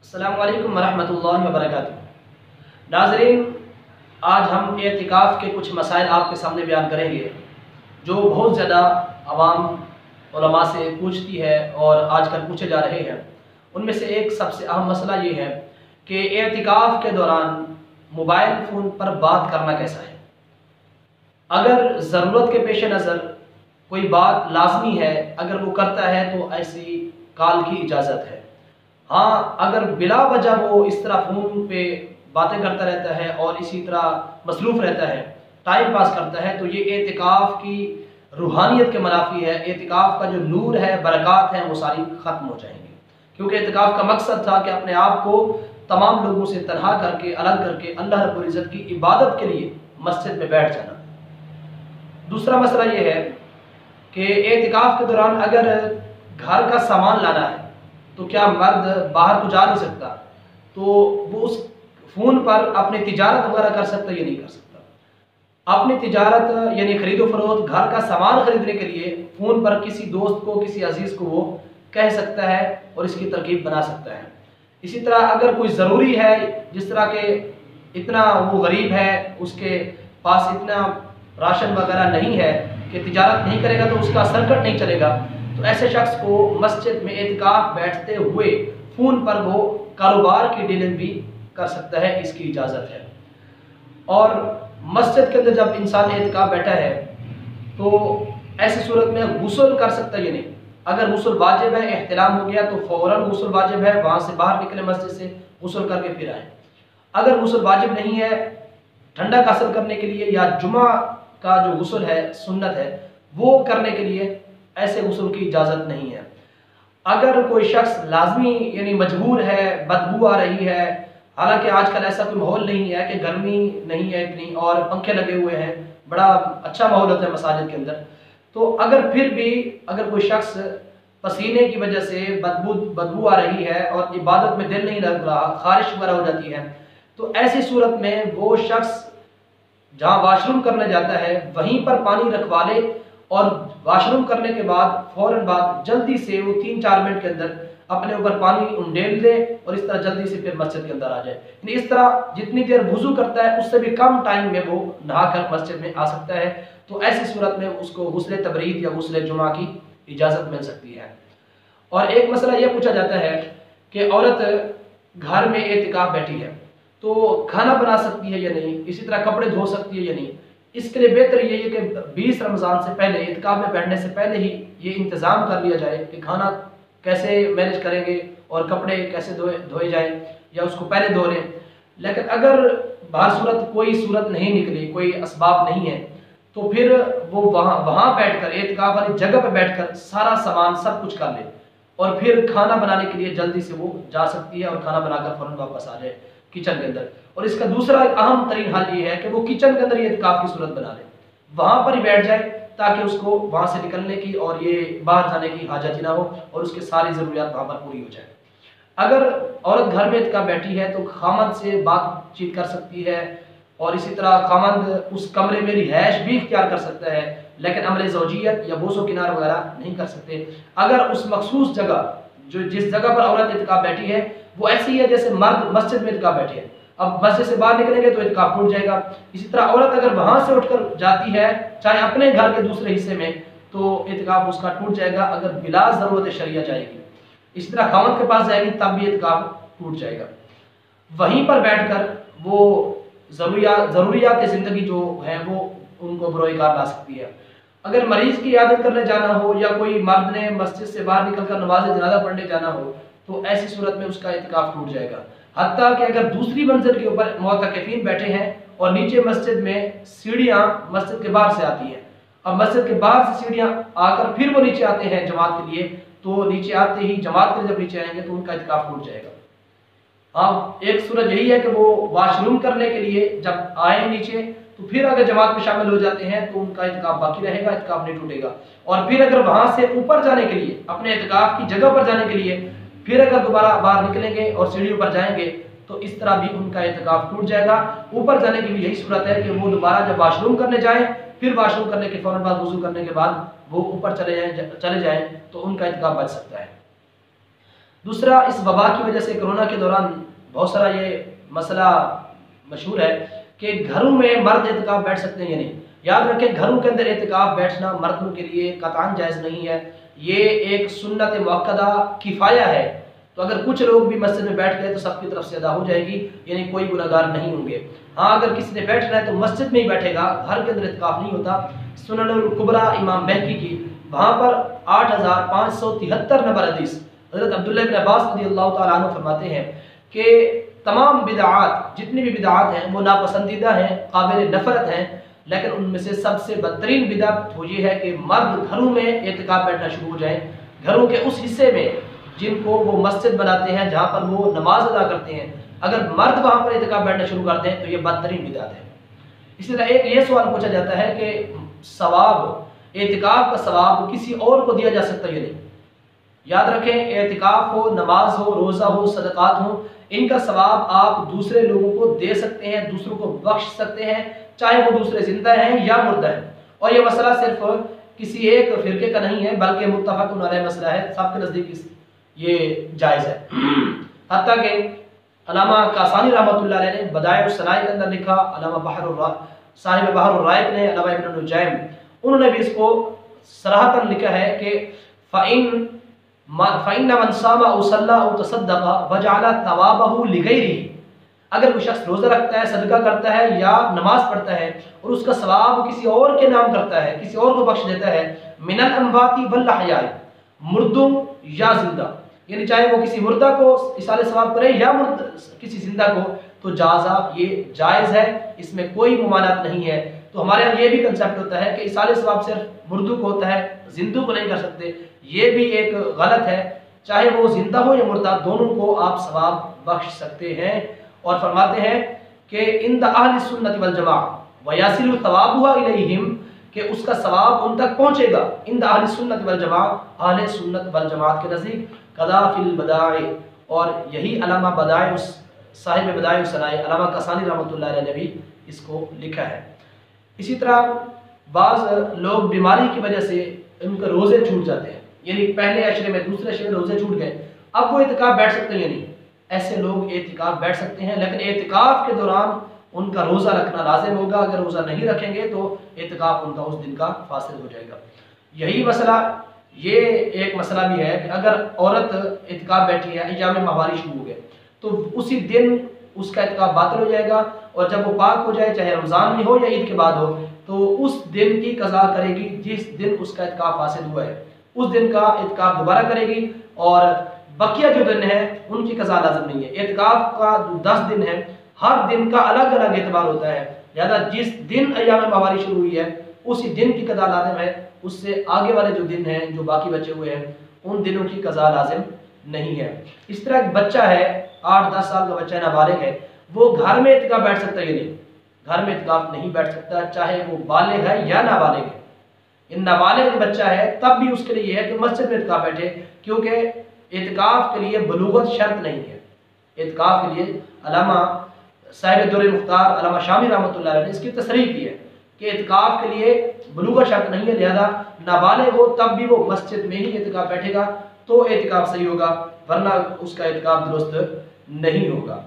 السلام علیکم ورحمۃ اللہ وبرکاتہ۔ ناظرین، آج ہم اعتکاف کے کچھ مسائل آپ کے سامنے بیان کریں گے جو بہت زیادہ عوام علماء سے پوچھتی ہے اور آج کل پوچھے جا رہے ہیں۔ ان میں سے ایک سب سے اہم مسئلہ یہ ہے کہ اعتکاف کے دوران موبائل فون پر بات کرنا کیسا ہے۔ اگر ضرورت کے پیش نظر کوئی بات لازمی ہے، اگر وہ کرتا ہے تو ایسی کال کی اجازت ہے۔ ہاں، اگر بلا وجہ وہ اس طرح فون پہ باتیں کرتا رہتا ہے اور اسی طرح مصروف رہتا ہے، ٹائم پاس کرتا ہے، تو یہ اعتکاف کی روحانیت کے منافی ہے۔ اعتکاف کا جو نور ہے، برکات ہیں، وہ ساری ختم ہو جائیں گی، کیونکہ اعتکاف کا مقصد تھا کہ اپنے آپ کو تمام لوگوں سے تنہا کر کے، الگ کر کے اللہ رب العزت کی عبادت کے لیے مسجد میں بیٹھ جانا۔ دوسرا مسئلہ یہ ہے کہ اعتکاف کے دوران اگر گھر کا سامان لانا ہے تو کیا مرد باہر تو جا نہیں سکتا، تو وہ اس فون پر اپنی تجارت وغیرہ کر سکتا ہے یا نہیں کر سکتا؟ اپنی تجارت یعنی خرید و فروخت، گھر کا سامان خریدنے کے لیے فون پر کسی دوست کو، کسی عزیز کو وہ کہہ سکتا ہے اور اس کی ترکیب بنا سکتا ہے۔ اسی طرح اگر کوئی ضروری ہے، جس طرح کہ اتنا وہ غریب ہے، اس کے پاس اتنا راشن وغیرہ نہیں ہے کہ تجارت نہیں کرے گا تو اس کا سرکٹ نہیں چلے گا، تو ایسے شخص کو مسجد میں اعتکاف بیٹھتے ہوئے فون پر وہ کاروبار کی ڈیلنگ بھی کر سکتا ہے، اس کی اجازت ہے۔ اور مسجد کے اندر جب انسان اعتکاف بیٹھا ہے تو ایسی صورت میں غسل کر سکتا ہے یا نہیں۔ اگر غسل واجب ہے، احتلام ہو گیا تو فوراً غسل واجب ہے، وہاں سے باہر نکلے مسجد سے، غسل کر کے پھر آئیں۔ اگر غسل واجب نہیں ہے، ٹھنڈک حاصل کرنے کے لیے یا جمعہ کا جو غسل ہے، سنت ہے، وہ کرنے کے لیے ایسے غسل کی اجازت نہیں ہے۔ اگر کوئی شخص لازمی یعنی مجبور ہے، بدبو آ رہی ہے، حالانکہ آج کل ایسا کوئی ماحول نہیں ہے کہ گرمی نہیں ہے اتنی اور پنکھے لگے ہوئے ہیں، بڑا اچھا ماحول ہوتا ہے مساجد کے اندر، تو اگر پھر بھی اگر کوئی شخص پسینے کی وجہ سے بدبو آ رہی ہے اور عبادت میں دل نہیں لگ رہا، خارش وغیرہ ہو جاتی ہے، تو ایسی صورت میں وہ شخص جہاں واش روم کرنے جاتا ہے وہیں پر پانی رکھوا لے اور واش روم کرنے کے بعد فوراً بعد جلدی سے وہ 3-4 منٹ کے اندر اپنے اوپر پانی انڈیل دے اور اس طرح جلدی سے پھر مسجد کے اندر آ جائے۔ یعنی اس طرح جتنی دیر وضو کرتا ہے اس سے بھی کم ٹائم میں وہ نہا کر مسجد میں آ سکتا ہے، تو ایسی صورت میں اس کو غسل تبرید یا غسل جمعہ کی اجازت مل سکتی ہے۔ اور ایک مسئلہ یہ پوچھا جاتا ہے کہ عورت گھر میں اعتکاف بیٹھی ہے تو کھانا بنا سکتی ہے یا نہیں، اسی طرح کپڑے دھو سکتی ہے یا نہیں۔ اس کے لیے بہتر یہ ہے کہ 20 رمضان سے پہلے، اعتکاف میں بیٹھنے سے پہلے ہی یہ انتظام کر لیا جائے کہ کھانا کیسے مینج کریں گے اور کپڑے کیسے دھوئے جائیں، یا اس کو پہلے دھو لیں۔ لیکن اگر بہر صورت کوئی صورت نہیں نکلی، کوئی اسباب نہیں ہے، تو پھر وہ وہاں بیٹھ کر، اعتکاف والی جگہ پہ بیٹھ کر سارا سامان سب کچھ کر لے اور پھر کھانا بنانے کے لیے جلدی سے وہ جا سکتی ہے اور کھانا بنا کر فوراً واپس آ جائے کچن کے اندر۔ اور اس کا دوسرا اہم ترین حل یہ ہے کہ وہ کچن کے اندر یہ اعتکاف کی صورت بنا لے، وہاں پر ہی بیٹھ جائے تاکہ اس کو وہاں سے نکلنے کی اور یہ باہر جانے کی حاجت ہی نہ ہو اور اس کے ساری ضروریات وہاں پر پوری ہو جائے۔ اگر عورت گھر میں اعتکاف بیٹھی ہے تو خامند سے بات چیت کر سکتی ہے اور اسی طرح خامند اس کمرے میں رہائش بھی اختیار کر سکتا ہے، لیکن عمل زوجیت یا بوس و کنار وغیرہ نہیں کر سکتے۔ اگر اس مخصوص جگہ جس جگہ پر عورت اعتکاف بیٹھی ہے وہ ایسی ہے جیسے مرد مسجد میں اعتکاف بیٹھے ہیں، اب مسجد سے باہر نکلیں گے تو اعتکاف ٹوٹ جائے گا۔ اسی طرح عورت اگر وہاں سے اٹھ کر جاتی ہے چاہے اپنے گھر کے دوسرے حصے میں، تو اعتکاف اس کا ٹوٹ جائے گا اگر بلا ضرورت شرعیہ جائے گی۔ اسی طرح خاوند کے پاس جائے گی تب بھی اعتکاف ٹوٹ جائے گا۔ وہیں پر بیٹھ کر وہ ضروریات زندگی جو ہیں وہ ان کو بروئے کار لا سکتی ہے۔ اگر مریض کی عیادت کرنے جانا ہو یا کوئی مرد نے مسجد سے باہر نکل کر نماز جنازہ پڑھنے جانا ہو تو ایسی صورت میں اس کا اعتکاف ٹوٹ جائے گا۔ حتیٰ کہ اگر دوسری منزل کے اوپر معتکفین بیٹھے ہیں اور نیچے مسجد میں سیڑھیاں مسجد کے باہر سے آتی ہیں، اب مسجد کے باہر سے سیڑھیاں آ کر پھر وہ نیچے آتے ہیں جماعت کے لیے، تو نیچے آتے ہی جماعت کے لیے جب نیچے آئیں گے تو ان کا اعتکاف ٹوٹ جائے گا۔ اب ایک صورت یہی ہے کہ وہ واش روم کرنے کے لیے جب آئیں نیچے تو پھر اگر جماعت میں شامل ہو جاتے ہیں تو ان کا اعتکاف باقی رہے گا، اعتکاف نہیں ٹوٹے گا۔ اور پھر اگر وہاں سے اوپر جانے کے لیے، اپنے اعتکاف کی جگہ پر جانے کے لیے پھر اگر دوبارہ باہر نکلیں گے اور سیڑھیوں پر جائیں گے تو اس طرح بھی ان کا اعتکاف ٹوٹ جائے گا۔ اوپر جانے کی بھی یہی صورت ہے کہ وہ دوبارہ جب واش روم کرنے جائیں پھر واش روم کرنے کے فوراً بعد وضو کرنے کے بعد وہ اوپر چلے جائیں تو ان کا اعتکاف بچ سکتا ہے۔ दूसरा, इस वबा की वजह से कोरोना के दौरान बहुत सारा ये मसला मशहूर है कि घरों में मर्द एतिकाफ बैठ सकते हैं या नहीं। याद रखें, घरों के अंदर एतिकाफ बैठना मर्दों के लिए कतई जायज़ नहीं है। ये एक सुन्नत मुअक्कदा किफ़ाया है। तो अगर कुछ लोग भी मस्जिद में बैठ गए तो सबकी तरफ से अदा हो जाएगी, यानी कोई गुनहगार नहीं होंगे। हाँ, अगर किसी ने बैठना है तो मस्जिद में ही बैठेगा, घर के अंदर एतिकाफ नहीं होता। सुननुल कुबरा इमाम बहकी की, वहाँ पर 8573 नंबर हदीस हज़रत अब्दुल्लाह इब्न अब्बास रज़ियल्लाहु तआला अन्हु फरमाते हैं कि तमाम बिदआत, जितनी भी बिदआत हैं वो नापसंदीदा हैं, काबिल नफरत हैं, लेकिन उनमें से सबसे बदतरीन बिदअत वो ये है कि मर्द घरों में एतिकाफ बैठना शुरू हो जाएं, घरों के उस हिस्से में जिनको वो मस्जिद बनाते हैं जहाँ पर वो नमाज अदा करते हैं। अगर मर्द वहाँ पर एतिकाफ बैठना शुरू कर दें तो ये बदतरीन बिदअत है। इसी तरह एक ये सवाल पूछा जाता है कि सवाब, एतिकाफ का सवाब किसी और को दिया जा सकता है या नहीं। याद रखें, एतिकाफ हो, नमाज हो, रोज़ा हो, सदक़ात हो, इनका सवाब आप दूसरे लोगों को दे सकते हैं, दूसरों को बख्श सकते हैं, चाहे वो दूसरे जिंदा हैं या मुर्दा हैं। और ये मसला सिर्फ किसी एक फ़िरके का नहीं है, बल्कि मुत्तफ़क़ुन अलैह मसला है, सबके नज़दीक ये जायज़ है। हत्ता कि अल्लामा कासानी रहमतुल्लाह अलैह ने बदाइउस्सनाई के अंदर लिखा, अल्लामा साहिब बहरुर राइक़ ने, अल्लामा इब्न नुजैम, उन्होंने भी इसको सराहतन लिखा है कि फ़इन्न मन सामा औ सल्ला औ तसद्दक़ा वजअला तवाबहु लिगैरिही, अगर कोई शख्स रोज़ा रखता है, सदका करता है या नमाज पढ़ता है और उसका सवाब किसी और के नाम करता है, किसी और को बख्श देता है, मिनल अम्वाती वल अहयाई, मुर्दों या जिंदा, यानी चाहे वो किसी मुर्दा को इसाले सवाब करे या किसी जिंदा को, तो जाजा ये जायज़ है, इसमें कोई मुमानत नहीं है। तो हमारे यहाँ ये भी कंसेप्ट होता है कि इसाले सवाब सिर्फ मुर्दों को होता है, जिंदों को नहीं कर सकते। ये भी एक गलत है, चाहे वो जिंदा हो या मुर्दा, दोनों को आप सवाब बख्श सकते हैं। और फरमाते हैं कि इंद अहले सुन्नत वल जमा व यासिलु सवाबुहा इलैहिम, कि उसका सवाब उन तक पहुंचेगा। इंद अहले सुन्नत वल जमा, अहले सुन्नत वल जमात के नज़दीक, कदा फिल बदाए, और यही अल्लामा बदाए साहिब बदाइउस्सनाई अल्लामा कसानी रहमतुल्लाह अलैह ने भी इसको लिखा है। इसी तरह बाज़ लोग बीमारी की वजह से उनके रोज़े छूट जाते हैं, यानी पहले अशरे में, दूसरे अशरे में रोज़े छूट गए, अब वो एतिकाफ बैठ सकते हैं या नहीं। ऐसे लोग एतिकाफ बैठ सकते हैं, लेकिन एतिकाफ के दौरान उनका रोज़ा रखना लाजिम होगा। अगर रोज़ा नहीं रखेंगे तो एतिकाफ उनका उस दिन का फासिद हो जाएगा। यही मसला, ये एक मसला भी है कि अगर औरत एतिकाफ बैठी है, अय्याम माहवारी शुरू हो गए, तो उसी दिन उसका एतिकाफ बातिल हो जाएगा, और जब वो पाक हो जाए, चाहे रमज़ान में हो या ईद के बाद हो, तो उस दिन की कज़ा करेगी जिस दिन उसका एतिकाफ फासिद हुआ है, उस दिन का एतिकाफ दोबारा करेगी। और बकिया जो दिन है उनकी कज़ा लाज़िम नहीं है। एतिकाफ का 10 दिन है, हर दिन का अलग अलग एतबार होता है, लिहाजा जिस दिन अय्याम माहवारी शुरू हुई है उसी दिन की कज़ा लाज़िम है, उससे आगे वाले जो दिन हैं, जो बाकी बचे हुए हैं, उन दिनों की कज़ा लाज़िम नहीं है। इस तरह एक बच्चा है, 8-10 साल का बच्चा है, नाबालिग है, वो घर में एतिकाफ बैठ सकता है या नहीं? घर में एतिकाफ नहीं बैठ सकता, चाहे वो बालिग है या नाबालिग है। इन नाबालिग बच्चा है तब भी उसके लिए यह है कि मस्जिद में एतिकाफ बैठे, क्योंकि एतिकाफ के लिए बलूगत शर्त नहीं है। एतिकाफ के लिए अल्लामा साहिब दुर्र मुख्तार अल्लामा शामी रहमतुल्लाह अलैह ने इसकी तसरीह की है कि एतिकाफ के लिए बलूगत शर्त नहीं है, लिहाजा नाबालिग हो तब भी वो मस्जिद में ही एतिकाफ बैठेगा तो एतिकाफ सही होगा, वरना उसका एतिकाफ दुरुस्त नहीं होगा।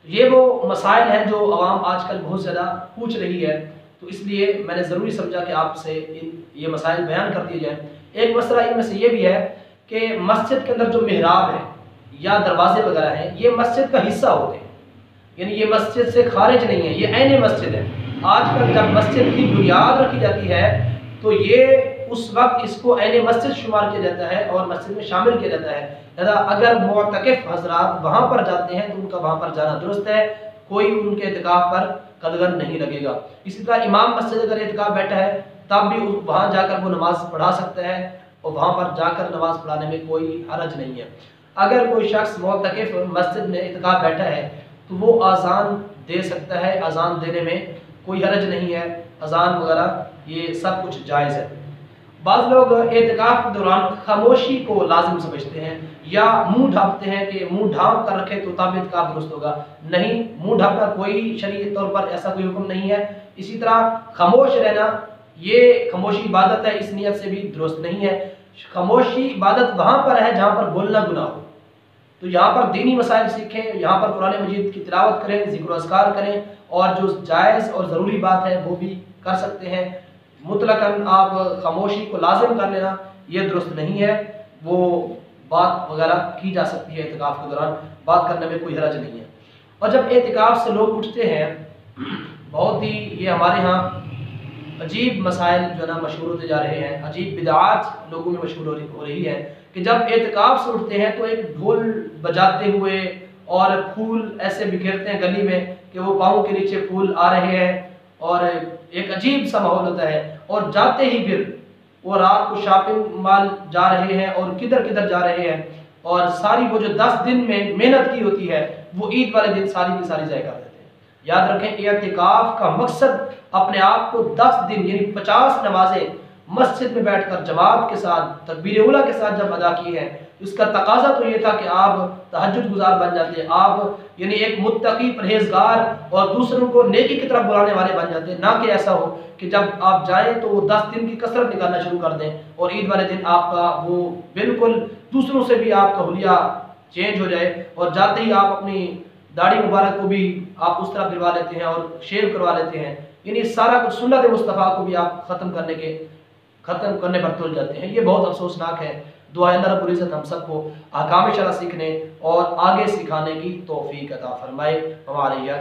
ये वो मसाइल हैं जो अवाम आजकल बहुत ज़्यादा पूछ रही है, तो इसलिए मैंने ज़रूरी समझा कि आपसे ये मसाइल बयान कर दिए जाएँ। एक मसला इनमें से ये भी है कि मस्जिद के अंदर जो मेहराब है या दरवाजे वगैरह हैं, ये मस्जिद का हिस्सा होते हैं, यानी ये मस्जिद से खारिज नहीं है, ये ऐन मस्जिद है। आजकल जब मस्जिद की बुनियाद रखी जाती है तो ये उस वक्त इसको ऐन मस्जिद शुमार किया जाता है और मस्जिद में शामिल किया जाता है। लिहाजा अगर मुअतकिफ हजरात वहाँ पर जाते हैं तो उनका वहाँ पर जाना दुरुस्त है, कोई उनके एतिकाफ पर कदगन नहीं लगेगा। इसी तरह इमाम मस्जिद अगर एतिकाफ बैठा है तब भी वहाँ जाकर वो नमाज पढ़ा सकता है और वहाँ पर जाकर नमाज पढ़ाने में कोई हरज नहीं है। अगर कोई शख्स मुअतकिफ मस्जिद में एतिकाफ बैठा है तो वो अजान दे सकता है, अजान देने में कोई हरज नहीं है, अजान वगैरह ये सब कुछ जायज़ है। बाज़ लोग एतिकाफ के दौरान खामोशी को लाजिम समझते हैं या मुंह ढांपते हैं कि मुंह ढांप कर रखे तो तब एतिकाफ दुरुस्त होगा। नहीं, मुंह ढांपना कोई शरीयत तौर पर ऐसा कोई हुक्म नहीं है। इसी तरह खामोश रहना, ये खामोशी इबादत है, इस नियत से भी दुरुस्त नहीं है। खामोशी इबादत वहाँ पर है जहाँ पर बोलना गुनाह हो। तो यहाँ पर दीनी मसाइल सीखें, यहाँ पर कुरान मजीद की तिलावत करें, ज़िक्र अस्कार करें, और जो जायज़ और ज़रूरी बात है वो भी कर सकते हैं। मुतलकन आप खामोशी को लाजिम कर लेना ये दुरुस्त नहीं है। वो बात वगैरह की जा सकती है एतिकाफ़ के दौरान, बात करने में कोई हरज नहीं है। और जब एतिकाफ़ से लोग उठते हैं, बहुत ही ये हमारे यहाँ अजीब मसाइल जो है ना मशहूर होते जा रहे हैं, अजीब बिदआत लोगों में मशहूर हो रही है कि जब एतिकाफ़ से उठते हैं तो एक ढोल बजाते हुए और फूल ऐसे बिखेरते हैं गली में कि वो पाँव के नीचे फूल आ रहे हैं और एक अजीब सा माहौल होता है। और जाते ही फिर वो रात को शॉपिंग मॉल जा रहे हैं और किधर किधर जा रहे हैं, और सारी वो जो 10 दिन में मेहनत की होती है वो ईद वाले दिन सारी की सारी ज़ाया कर देते हैं। याद रखें, एतिकाफ़ का मकसद अपने आप को 10 दिन यानी 50 नमाजें मस्जिद में बैठकर जमात के साथ तकबीर उला के साथ जब अदा की है, इसका तकाजा तो ये था कि आप तहज्जुद गुजार बन जाते, आप यानी एक मुत्तकी परहेजगार और दूसरों को नेकी की तरफ बुलाने वाले बन जाते, ना कि ऐसा हो कि जब आप जाएं तो वो 10 दिन की कसरत निकालना शुरू कर दें और ईद वाले दिन आपका वो बिल्कुल दूसरों से भी आपका हुलिया चेंज हो जाए और जाते ही आप अपनी दाढ़ी मुबारक को भी आप उस तरह गिरवा लेते हैं और शेव करवा लेते हैं, यानी सारा कुछ सुन्नत मुस्तफ़ा को भी आप ख़त्म करने पर तुल जाते हैं। ये बहुत अफसोसनाक है। दुआ अल्लाह रब्बुल इज़्ज़त हम सबको अहकाम शरअ सीखने और आगे सिखाने की तौफीक अता फरमाए। हमारे या